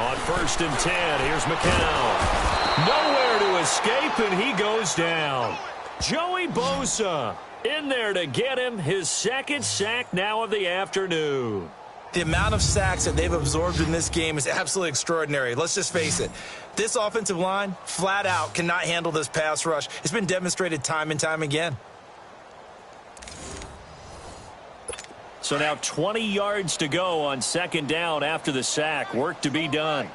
On 1st and 10, here's McCown. Nowhere to escape, and he goes down. Joey Bosa in there to get him his second sack now of the afternoon. The amount of sacks that they've absorbed in this game is absolutely extraordinary. Let's just face it. This offensive line, flat out, cannot handle this pass rush. It's been demonstrated time and time again. So now 20 yards to go on 2nd down after the sack. Work to be done.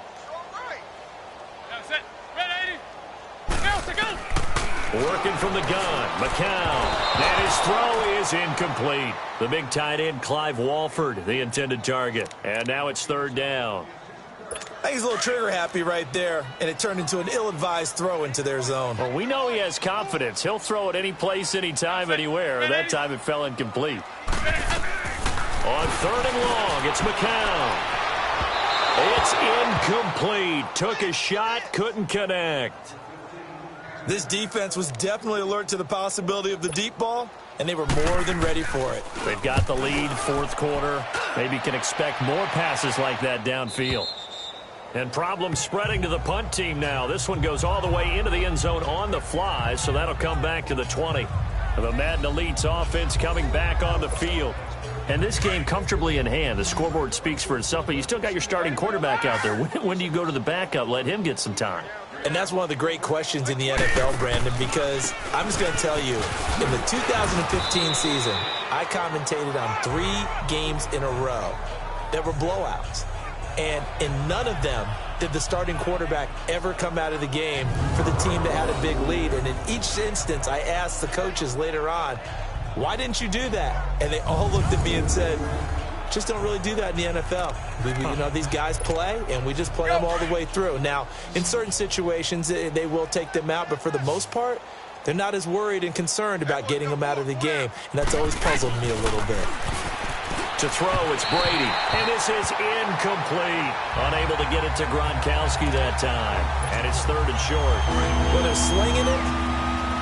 Working from the gun, McCown, and his throw is incomplete. The big tight end, Clive Walford, the intended target. And now it's 3rd down. I think he's a little trigger happy right there, and it turned into an ill-advised throw into their zone. Well, we know he has confidence. He'll throw it any place, anytime, anywhere. That time it fell incomplete. On 3rd and long, it's McCown. It's incomplete. Took a shot, couldn't connect. This defense was definitely alert to the possibility of the deep ball, and they were more than ready for it. They've got the lead, 4th quarter. Maybe can expect more passes like that downfield. And problems spreading to the punt team now. This one goes all the way into the end zone on the fly, so that'll come back to the 20. The Madden Elite's offense coming back on the field. And this game comfortably in hand. The scoreboard speaks for itself, but you still got your starting quarterback out there. When do you go to the backup? Let him get some time. And that's one of the great questions in the NFL, Brandon, because I'm just going to tell you, in the 2015 season, I commentated on 3 games in a row that were blowouts. And in none of them did the starting quarterback ever come out of the game for the team that had a big lead. And in each instance, I asked the coaches later on, why didn't you do that? And they all looked at me and said, just don't really do that in the NFL. You know, these guys play, and we just play them all the way through. Now, in certain situations, they will take them out, but for the most part, they're not as worried and concerned about getting them out of the game, and that's always puzzled me a little bit. To throw, it's Brady, and this is incomplete. Unable to get it to Gronkowski that time, and it's 3rd and short. Well, they're slinging it,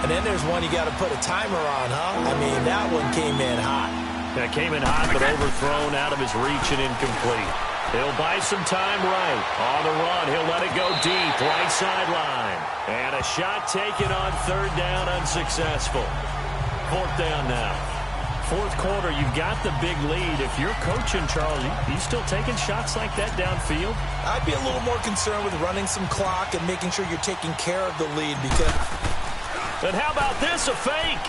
and then there's one you got to put a timer on, huh? I mean, that one came in hot. That came in hot, but overthrown out of his reach and incomplete. He'll buy some time right. On the run, he'll let it go deep, right sideline. And a shot taken on 3rd down, unsuccessful. 4th down now. 4th quarter, you've got the big lead. If you're coaching, Charles, you still taking shots like that downfield? I'd be a little more concerned with running some clock and making sure you're taking care of the lead because... And how about this, a fake?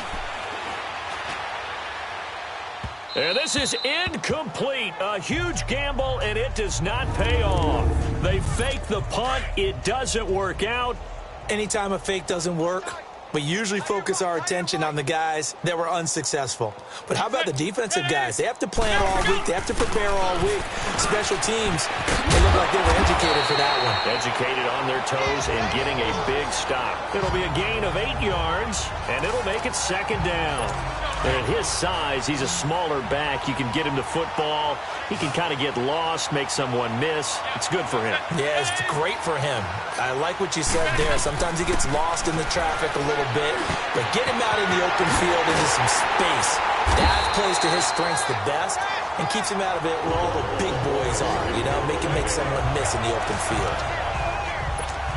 And this is incomplete. A huge gamble, and it does not pay off. They fake the punt. It doesn't work out. Anytime a fake doesn't work, we usually focus our attention on the guys that were unsuccessful. But how about the defensive guys? They have to plan all week. They have to prepare all week. Special teams, they look like they were educated for that one. Educated on their toes and getting a big stop. It'll be a gain of 8 yards, and it'll make it 2nd down. And at his size, he's a smaller back. You can get him to football. He can kind of get lost, make someone miss. It's good for him. Yeah, it's great for him. I like what you said there. Sometimes he gets lost in the traffic a little bit, but get him out in the open field into some space. That plays to his strengths the best and keeps him out of it where all the big boys are, you know, make him make someone miss in the open field.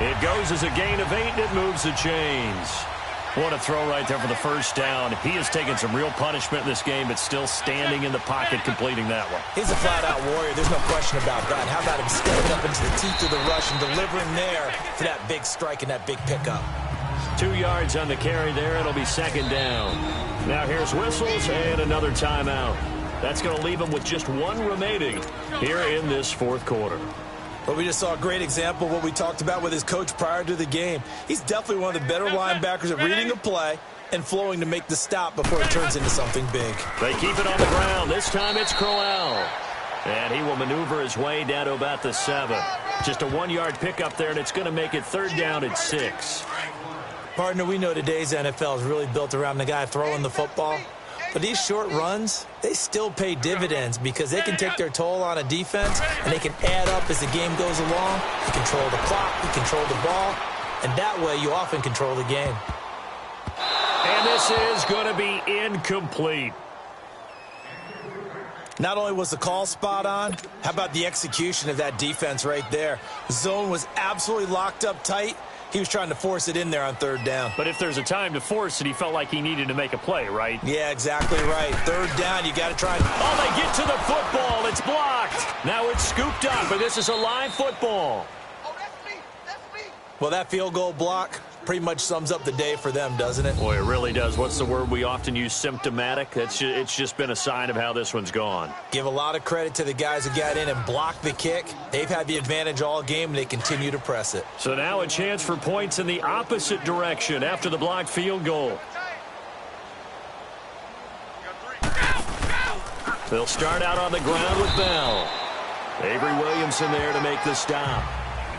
It goes as a gain of 8, and it moves the chains. What a throw right there for the 1st down. He has taken some real punishment in this game, but still standing in the pocket completing that one. He's a flat-out warrior. There's no question about that. How about him stepping up into the teeth of the rush and delivering there for that big strike and that big pickup? 2 yards on the carry there. It'll be 2nd down. Now here's whistles and another timeout. That's going to leave him with just 1 remaining here in this 4th quarter. But we just saw a great example of what we talked about with his coach prior to the game. He's definitely one of the better linebackers at reading a play and flowing to make the stop before it turns into something big. They keep it on the ground. This time it's Crowell. And he will maneuver his way down to about the 7. Just a 1-yard pickup there, and it's going to make it 3rd down at 6. Partner, we know today's NFL is really built around the guy throwing the football. But these short runs, they still pay dividends because they can take their toll on a defense and they can add up as the game goes along. You control the clock, you control the ball, and that way you often control the game. And this is going to be incomplete. Not only was the call spot on, how about the execution of that defense right there? The zone was absolutely locked up tight. He was trying to force it in there on third down. But if there's a time to force it, he felt like he needed to make a play, right? Yeah, exactly right. Third down, you got to try. Oh, they get to the football. It's blocked. Now it's scooped up, but this is a live football. Oh, that's me. That's me. Well, that field goal block pretty much sums up the day for them, doesn't it? Boy, it really does. What's the word we often use? Symptomatic. It's just been a sign of how this one's gone. Give a lot of credit to the guys who got in and blocked the kick. They've had the advantage all game, and they continue to press it. So now a chance for points in the opposite direction after the blocked field goal. They'll start out on the ground with Bell. Avery Williamson there to make the stop.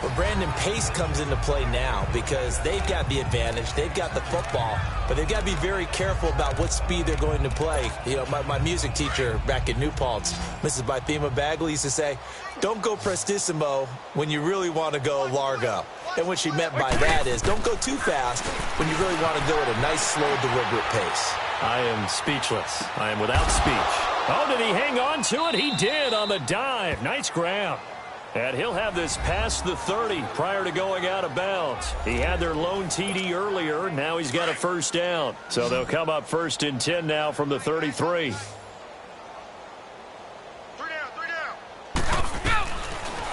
But Brandon, pace comes into play now because they've got the advantage. They've got the football, but they've got to be very careful about what speed they're going to play. You know, my music teacher back in New Paltz, Mrs. Bythema Bagley, used to say, don't go prestissimo when you really want to go largo. And what she meant by that is don't go too fast when you really want to go at a nice, slow, deliberate pace. I am speechless. I am without speech. Oh, did he hang on to it? He did on the dive. Nice ground. And he'll have this past the 30 prior to going out of bounds. He had their lone TD earlier. Now he's got a first down. So they'll come up 1st and 10 now from the 33.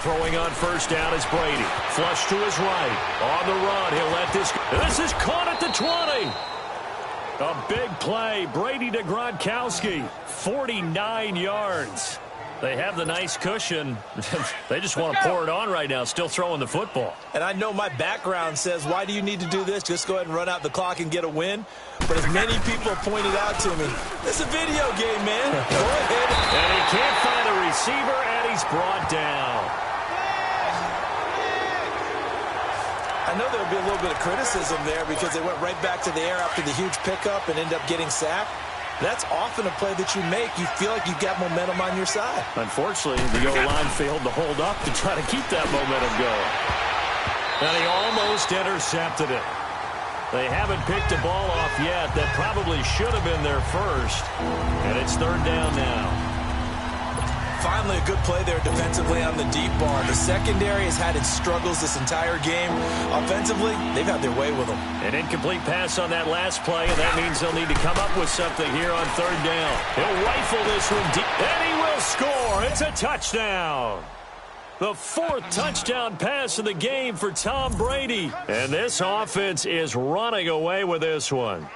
Throwing on first down is Brady. Flush to his right. On the run, he'll let this go. This is caught at the 20. A big play. Brady to Gronkowski. 49 yards. They have the nice cushion. They just want to pour it on right now, still throwing the football. And I know my background says, why do you need to do this? Just go ahead and run out the clock and get a win. But as many people have pointed out to me, it's a video game, man. Go ahead. And he can't find a receiver, and he's brought down. I know there'll be a little bit of criticism there because they went right back to the air after the huge pickup and ended up getting sacked. That's often a play that you make. You feel like you've got momentum on your side. Unfortunately, the O-line failed to hold up to try to keep that momentum going. And he almost intercepted it. They haven't picked a ball off yet. That probably should have been their first. And it's third down now. Finally, a good play there defensively on the deep ball. The secondary has had its struggles this entire game. Offensively, they've had their way with them. An incomplete pass on that last play, and that means they'll need to come up with something here on third down. He'll rifle this one deep, and he will score. It's a touchdown. The 4th touchdown pass of the game for Tom Brady. And this offense is running away with this one.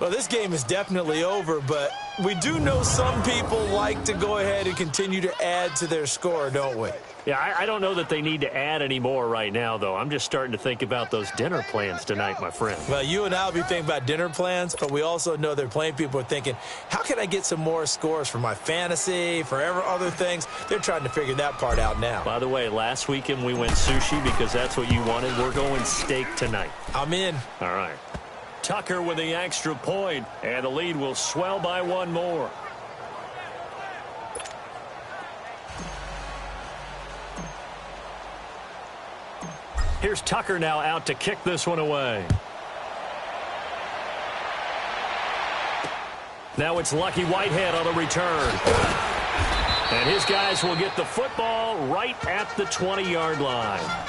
Well, this game is definitely over, but we do know some people like to go ahead and continue to add to their score, don't we? Yeah, I don't know that they need to add any more right now, though. I'm just starting to think about those dinner plans tonight, my friend. Well, you and I will be thinking about dinner plans, but we also know they're playing people are thinking, how can I get some more scores for my fantasy, for other things? They're trying to figure that part out now. By the way, last weekend we went sushi because that's what you wanted. We're going steak tonight. I'm in. All right. Tucker with the extra point, and the lead will swell by one more. Here's Tucker now out to kick this one away. Now it's Lucky Whitehead on the return. And his guys will get the football right at the 20-yard line.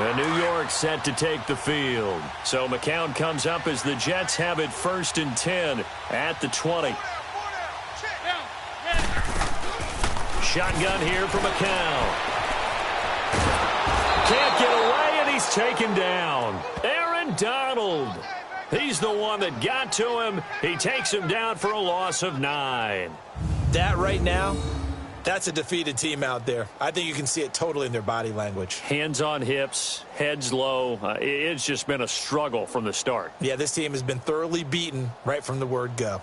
And New York set to take the field. So McCown comes up as the Jets have it 1st and 10 at the 20. Shotgun here for McCown. Can't get away, and he's taken down. Aaron Donald. He's the one that got to him. He takes him down for a loss of 9. That right now, that's a defeated team out there. I think you can see it totally in their body language. Hands on hips, heads low. It's just been a struggle from the start. Yeah, this team has been thoroughly beaten right from the word go.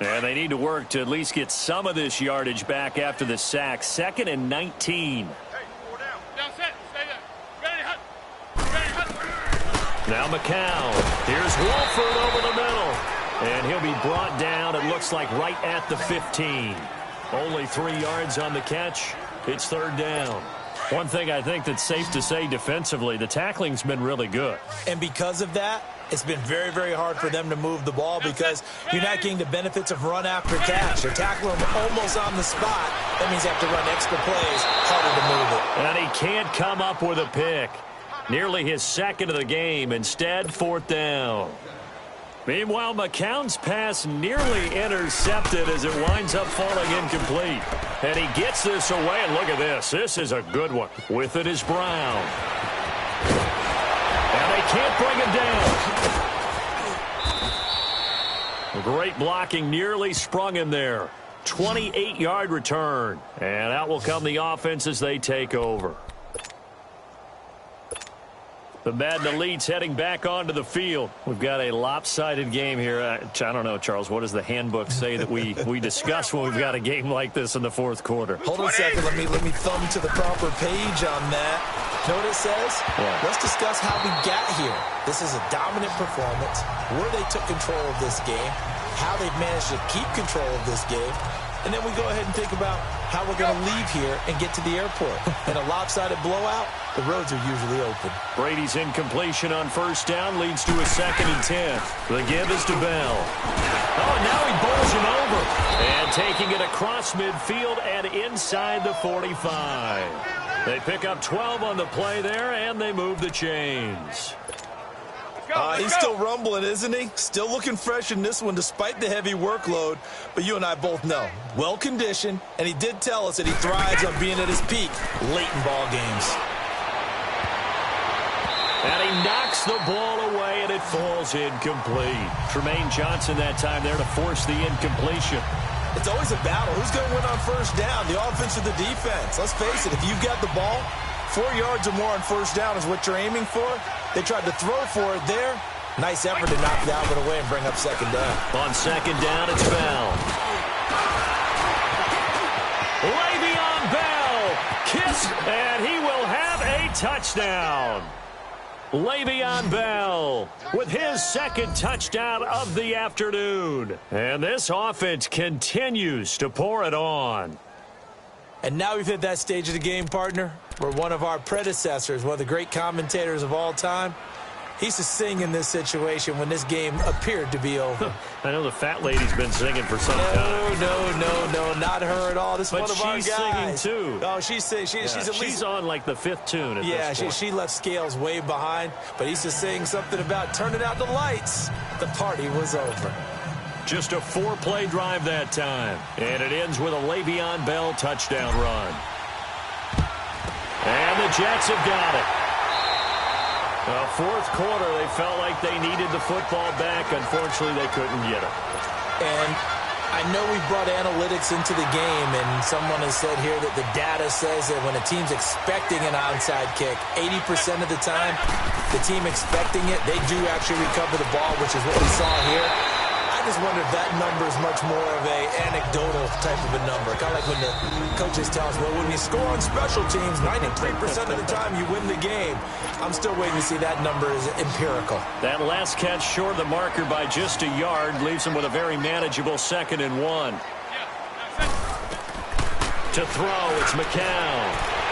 And they need to work to at least get some of this yardage back after the sack. 2nd and 19. Now McCown. Here's Wolford over the middle. And he'll be brought down, it looks like, right at the 15. Only 3 yards on the catch. It's third down. One thing I think that's safe to say defensively, the tackling's been really good. And because of that, it's been very, very hard for them to move the ball because you're not getting the benefits of run after catch. They're tackling them almost on the spot. That means you have to run extra plays, harder to move it. And he can't come up with a pick. Nearly his second of the game. Instead, 4th down. Meanwhile, McCown's pass nearly intercepted as it winds up falling incomplete. And he gets this away, and look at this. This is a good one. With it is Brown. And they can't bring him down. Great blocking, nearly sprung him there. 28-yard return. And out will come the offense as they take over. The Madden Elites heading back onto the field. We've got a lopsided game here. I don't know, Charles, what does the handbook say that we discuss when we've got a game like this in the 4th quarter? Hold on a second. Let me thumb to the proper page on that. Know what it says? Yeah. Let's discuss how we got here. This is a dominant performance, where they took control of this game, how they've managed to keep control of this game, and then we go ahead and think about how we're going to leave here and get to the airport. In a lopsided blowout, the roads are usually open. Brady's incompletion on 1st down leads to a 2nd and 10. The give is to Bell. Oh, now he bowls him over. And taking it across midfield and inside the 45. They pick up 12 on the play there, and they move the chains. He's still rumbling, isn't he? Still looking fresh in this one despite the heavy workload. But you and I both know, well-conditioned, and he did tell us that he thrives on being at his peak late in ball games. And he knocks the ball away, and it falls incomplete. Tremaine Johnson that time there to force the incompletion. It's always a battle. Who's going to win on 1st down, the offense or the defense? Let's face it, if you've got the ball, 4 yards or more on 1st down is what you're aiming for. They tried to throw for it there. Nice effort to knock Dalvin away and bring up 2nd down. On 2nd down, it's Bell. Le'Veon Bell, kiss, and he will have a touchdown. Le'Veon Bell with his 2nd touchdown of the afternoon. And this offense continues to pour it on. And now we've hit that stage of the game, partner, where one of our predecessors, one of the great commentators of all time, he used to sing in this situation when this game appeared to be over. I know the fat lady's been singing for some time. No, not her at all. This is one of our guys. But she's singing too. Oh, she's at least on like the 5th tune at this point. she left Scales way behind, but he used to sing something about turning out the lights. The party was over. Just a 4-play drive that time. And it ends with a Le'Veon Bell touchdown run. And the Jets have got it. 4th quarter, they felt like they needed the football back. Unfortunately, they couldn't get it. And I know we brought analytics into the game, and someone has said here that the data says that when a team's expecting an onside kick, 80% of the time, the team expecting it, they do actually recover the ball, which is what we saw here. I just wonder if that number is much more of a anecdotal type of a number. Kind of like when the coaches tell us, well, when you score on special teams, 93% of the time you win the game. I'm still waiting to see that number is empirical. That last catch short of the marker by just a yard leaves them with a very manageable 2nd and 1. To throw, it's McCown.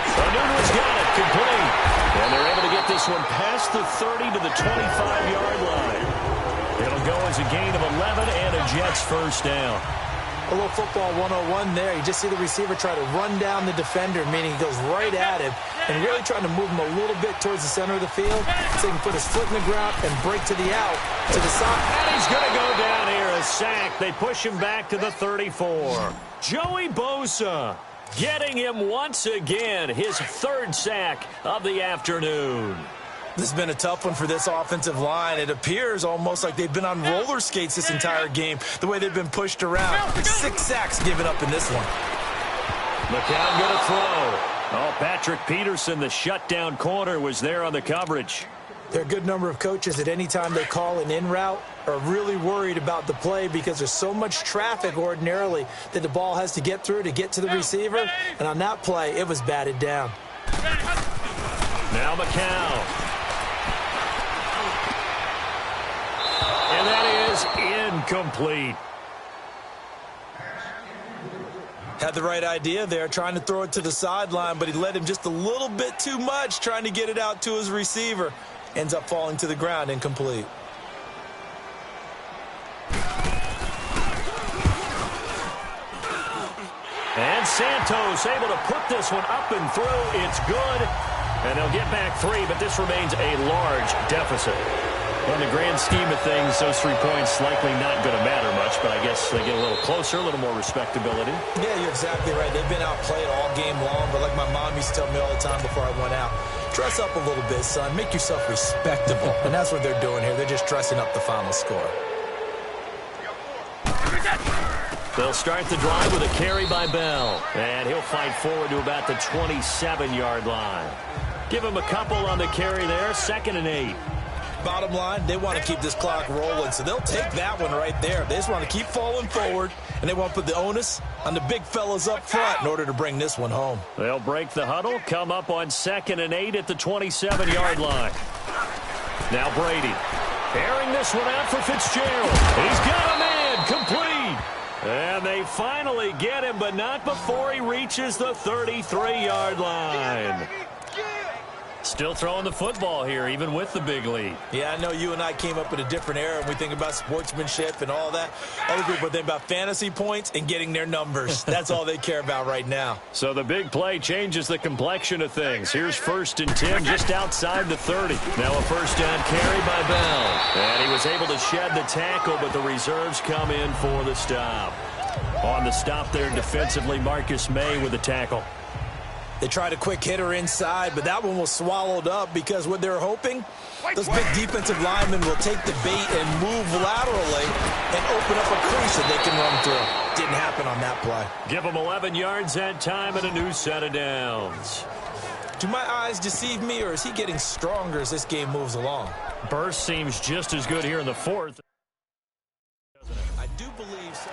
Onunu's got it, complete. And they're able to get this one past the 30 to the 25-yard line. It'll go as a gain of 11 and a Jets 1st down. A little football 101 there. You just see the receiver try to run down the defender, meaning he goes right at him and really trying to move him a little bit towards the center of the field so he can put his foot in the ground and break to the out, to the side. And he's going to go down here, a sack. They push him back to the 34. Joey Bosa getting him once again, his 3rd sack of the afternoon. This has been a tough one for this offensive line. It appears almost like they've been on roller skates this entire game, the way they've been pushed around. 6 sacks given up in this one. McCown going to throw. Oh, Patrick Peterson, the shutdown corner, was there on the coverage. There are a good number of coaches at any time they call an in route are really worried about the play because there's so much traffic ordinarily that the ball has to get through to get to the receiver. And on that play, it was batted down. Now McCown. That is incomplete. Had the right idea there, trying to throw it to the sideline, but he led him just a little bit too much, trying to get it out to his receiver. Ends up falling to the ground, incomplete. And Santos able to put this one up and through. It's good. And they'll get back 3, but this remains a large deficit. In the grand scheme of things, those 3 points likely not going to matter much, but I guess they get a little closer, a little more respectability. Yeah, you're exactly right. They've been outplayed all game long, but like my mom used to tell me all the time before I went out, dress up a little bit, son. Make yourself respectable. And that's what they're doing here. They're just dressing up the final score. They'll start the drive with a carry by Bell. And he'll fight forward to about the 27-yard line. Give him a couple on the carry there. 2nd and 8. Bottom line, they want to keep this clock rolling, so they'll take that one right there. They just want to keep falling forward, and they want to put the onus on the big fellas up front in order to bring this one home. They'll break the huddle, come up on 2nd and 8 at the 27-yard line. Now Brady. Airing this one out for Fitzgerald. He's got a man, complete. And they finally get him, but not before he reaches the 33-yard line. Still throwing the football here, even with the big lead. Yeah, I know you and I came up in a different era, and we think about sportsmanship and all that. Other people think about fantasy points and getting their numbers. That's all they care about right now. So the big play changes the complexion of things. Here's 1st and 10 just outside the 30. Now a first down carry by Bell. And he was able to shed the tackle, but the reserves come in for the stop. On the stop there defensively, Marcus May with the tackle. They tried a quick hitter inside, but that one was swallowed up because what they're hoping, those big defensive linemen will take the bait and move laterally and open up a crease that they can run through. Didn't happen on that play. Give them 11 yards that time and a new set of downs. Do my eyes deceive me, or is he getting stronger as this game moves along? Burst seems just as good here in the 4th. I do believe so.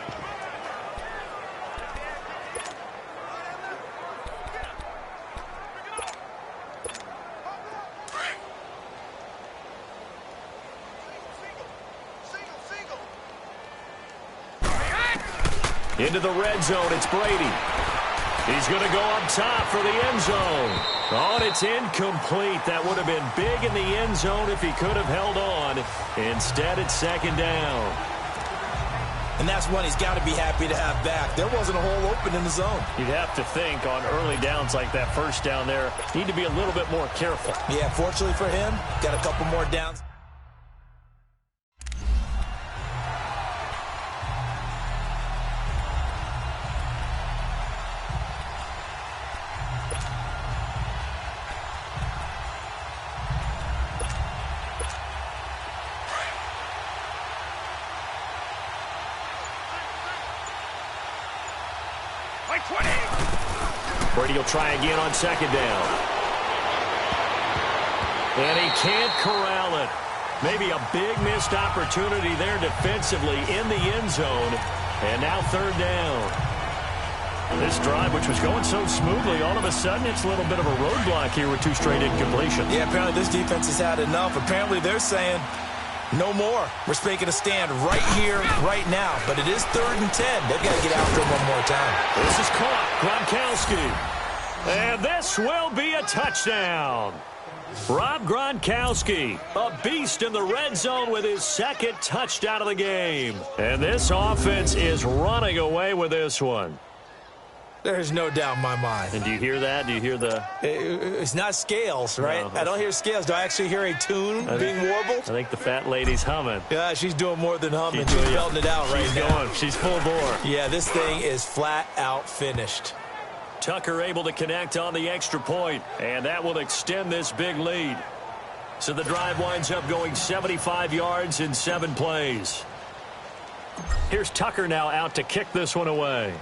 Into the red zone, it's Brady. He's going to go up top for the end zone. Oh, and it's incomplete. That would have been big in the end zone if he could have held on. Instead, it's 2nd down. And that's one he's got to be happy to have back. There wasn't a hole open in the zone. You'd have to think on early downs like that first down there, need to be a little bit more careful. Yeah, fortunately for him, got a couple more downs. Brady will try again on 2nd down. And he can't corral it. Maybe a big missed opportunity there defensively in the end zone. And now 3rd down. This drive, which was going so smoothly, all of a sudden it's a little bit of a roadblock here with 2 straight incompletions. Yeah, apparently this defense has had enough. Apparently they're saying, no more. We're making a stand right here, right now. But it is 3rd and 10. They've got to get after him one more time. This is caught. Gronkowski. And this will be a touchdown. Rob Gronkowski, a beast in the red zone with his 2nd touchdown of the game. And this offense is running away with this one. There's no doubt in my mind. And do you hear that? Do you hear the... It's not scales, right? No. I don't hear scales. Do I actually hear a tune being warbled? I think the fat lady's humming. Yeah, she's doing more than humming. She's belting it out right now. She's full bore. Yeah, this thing is flat out finished. Tucker able to connect on the extra point, and that will extend this big lead. So the drive winds up going 75 yards in 7 plays. Here's Tucker now out to kick this one away.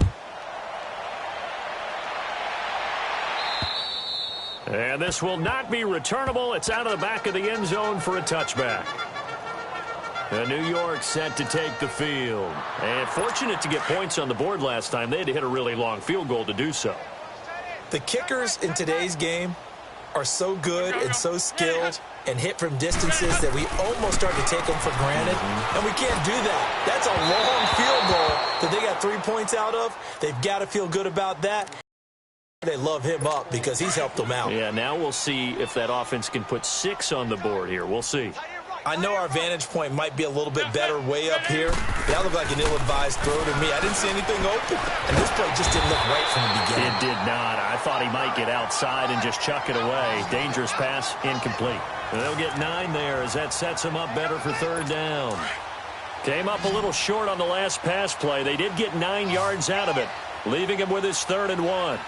And this will not be returnable. It's out of the back of the end zone for a touchback. And New York set to take the field. And fortunate to get points on the board last time. They had to hit a really long field goal to do so. The kickers in today's game are so good and so skilled and hit from distances that we almost start to take them for granted. And we can't do that. That's a long field goal that they got 3 points out of, they've got to feel good about that. They love him up because he's helped them out. Yeah, now we'll see if that offense can put 6 on the board here. We'll see. I know our vantage point might be a little bit better way up here. That looked like an ill-advised throw to me. I didn't see anything open. And this play just didn't look right from the beginning. It did not. I thought he might get outside and just chuck it away. Dangerous pass, incomplete. They'll get 9 there as that sets them up better for 3rd down. Came up a little short on the last pass play. They did get 9 yards out of it, leaving him with his 3rd and 1.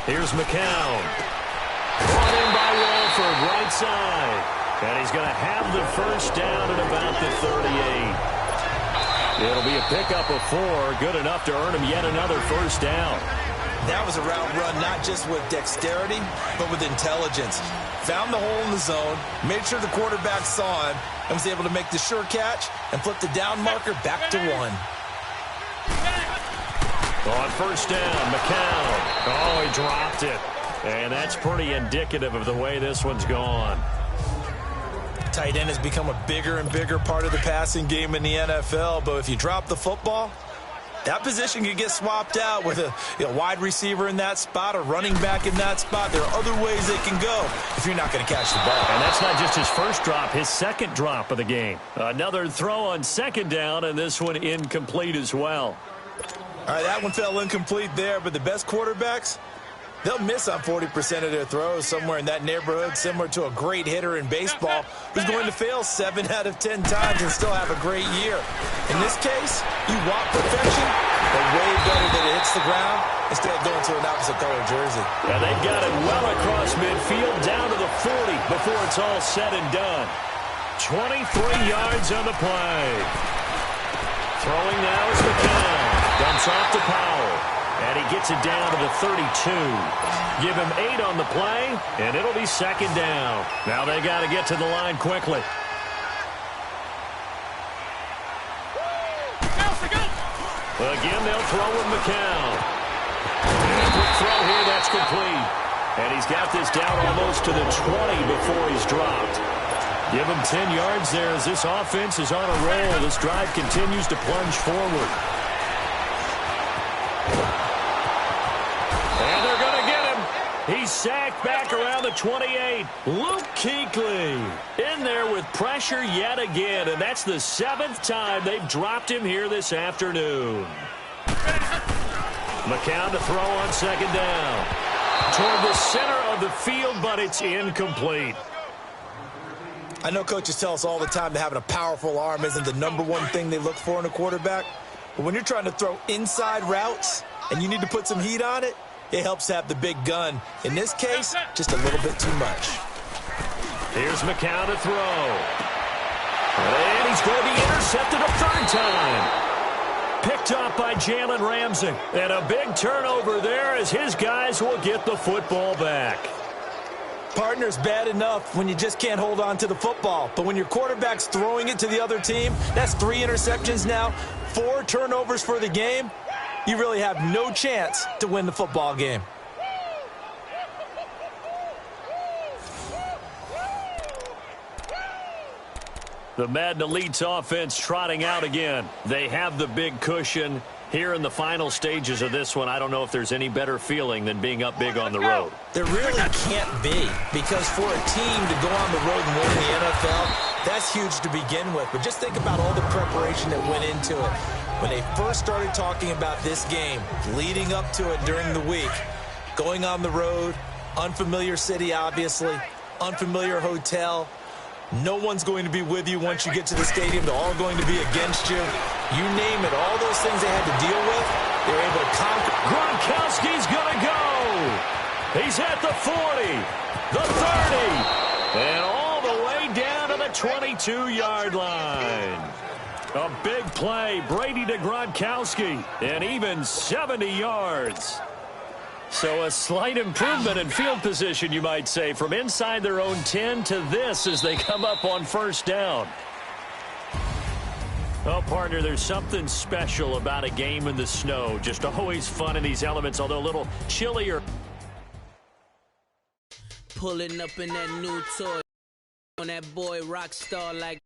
Here's McCown. Brought in by Walford, right side. And he's going to have the 1st down at about the 38. It'll be a pickup of 4, good enough to earn him yet another 1st down. That was a route run not just with dexterity, but with intelligence. Found the hole in the zone, made sure the quarterback saw him, and was able to make the sure catch and flip the down marker back to 1. On 1st down, McCown. Oh, he dropped it. And that's pretty indicative of the way this one's gone. Tight end has become a bigger and bigger part of the passing game in the NFL, but if you drop the football, that position can get swapped out with a wide receiver in that spot, a running back in that spot. There are other ways it can go if you're not going to catch the ball. And that's not just his 1st drop, his 2nd drop of the game. Another throw on 2nd down, and this one incomplete as well. All right, that one fell incomplete there, but the best quarterbacks, they'll miss on 40% of their throws, somewhere in that neighborhood, similar to a great hitter in baseball who's going to fail 7 out of 10 times and still have a great year. In this case, you want perfection, but way better that it hits the ground instead of going to an opposite color jersey. And they've got it well across midfield down to the 40 before it's all said and done. 23 yards on the play. Throwing now is McCown. Dumps off to Powell. And he gets it down to the 32. Give him 8 on the play, and it'll be 2nd down. Now they got to get to the line quickly. Again, they'll throw with McCown. And a quick throw here, that's complete. And he's got this down almost to the 20 before he's dropped. Give him 10 yards there as this offense is on a roll. This drive continues to plunge forward. And they're going to get him. He's sacked back around the 28. Luke Kuechly in there with pressure yet again, and that's the 7th time they've dropped him here this afternoon. McCown to throw on 2nd down. Toward the center of the field, but it's incomplete. I know coaches tell us all the time that having a powerful arm isn't the #1 thing they look for in a quarterback. But when you're trying to throw inside routes and you need to put some heat on it, it helps to have the big gun. In this case, just a little bit too much. Here's McCown to throw. And he's going to be intercepted a 3rd time. Picked up by Jalen Ramsey. And a big turnover there as his guys will get the football back. Partner's bad enough when you just can't hold on to the football. But when your quarterback's throwing it to the other team, that's 3 interceptions now, 4 turnovers for the game. You really have no chance to win the football game. The Madden Elite's offense trotting out again. They have the big cushion. Here in the final stages of this one, I don't know if there's any better feeling than being up big on the road. There really can't be, because for a team to go on the road and win the NFL, that's huge to begin with. But just think about all the preparation that went into it. When they first started talking about this game, leading up to it during the week, going on the road, unfamiliar city, obviously, unfamiliar hotel. No one's going to be with you once you get to the stadium. They're all going to be against you. You name it, all those things they had to deal with, they were able to conquer. Gronkowski's going to go. He's at the 40, the 30, and all the way down to the 22-yard line. A big play, Brady to Gronkowski, and even 70 yards. So a slight improvement in field position, you might say, from inside their own 10 to this as they come up on 1st down. Oh, partner, there's something special about a game in the snow. Just always fun in these elements, although a little chillier. Pulling up in that new toy on that boy rock star like